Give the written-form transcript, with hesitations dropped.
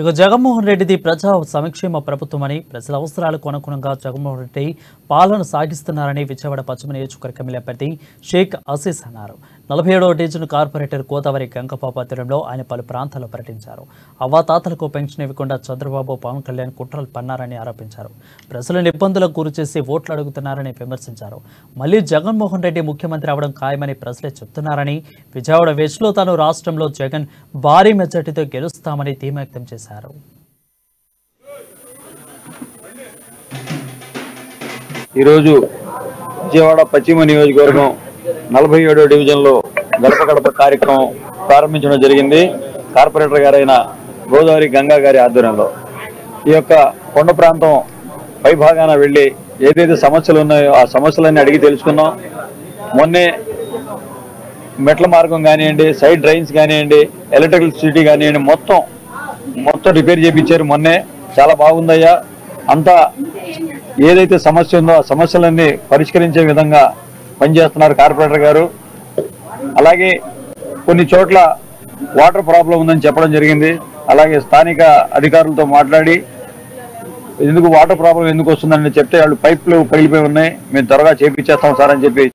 ఇక జగన్మోహన్ రెడ్డిది ప్రజా సంక్షేమ ప్రభుత్వమని ప్రజల అవసరాలకు అనుగుణంగా జగన్మోహన్ రెడ్డి పాలన సాగిస్తున్నారని విజయవాడ పశ్చిమ నియోజకవర్గ ఎమ్మెల్యే అభ్యర్థి షేక్ అసీస్ అన్నారు. 47వ డివిజన్ కార్పొరేటర్ గోదావరి గంగపాపాపురంలో ఆయన పలు ప్రాంతాల్లో పర్యటించారు. అవ్వాతాతలకు పెన్షన్ ఇవ్వకుండా చంద్రబాబు పవన్ కళ్యాణ్ కుట్రలు పన్నారని ఆరోపించారు. ప్రజలను ఇబ్బందులకు గురిచేసి ఓట్లు అడుగుతున్నారని విమర్శించారు. మళ్లీ జగన్మోహన్ రెడ్డి ముఖ్యమంత్రి అవడం ఖాయమని ప్రజలే చెప్తున్నారని, విజయవాడ వెస్ట్లో తాను రాష్ట్రంలో జగన్ భారీ మెజార్టీతో గెలుస్తామని ధీమా వ్యక్తం చేశారు. ఈరోజు విజయవాడ పశ్చిమ నియోజకవర్గం 47వ డివిజన్లో గడప గడప కార్యక్రమం ప్రారంభించడం జరిగింది. కార్పొరేటర్ గారైన గోదావరి గంగా గారి ఆధ్వర్యంలో ఈ యొక్క కొండ ప్రాంతం పైభాగాన వెళ్ళి ఏదైతే సమస్యలు ఉన్నాయో ఆ సమస్యలన్నీ అడిగి తెలుసుకున్నాం. మొన్నే మెట్ల మార్గం కానివ్వండి, సైడ్ డ్రైన్స్ కానివ్వండి, ఎలక్ట్రిసిటీ కానివ్వండి, మొత్తం రిపేర్ చేయించారు. మొన్నే చాలా బాగుందయ్యా. అంతా ఏదైతే సమస్య ఉందో ఆ సమస్యలన్నీ పరిష్కరించే విధంగా పనిచేస్తున్నారు కార్పొరేటర్ గారు. అలాగే కొన్ని చోట్ల వాటర్ ప్రాబ్లం ఉందని చెప్పడం జరిగింది. అలాగే స్థానిక అధికారులతో మాట్లాడి ఎందుకు వాటర్ ప్రాబ్లం ఎందుకు వస్తుందని చెప్తే వాళ్ళు పైపులు పగిలిపోయి ఉన్నాయి, మేము త్వరగా చేపించేస్తాం సార్ అని చెప్పి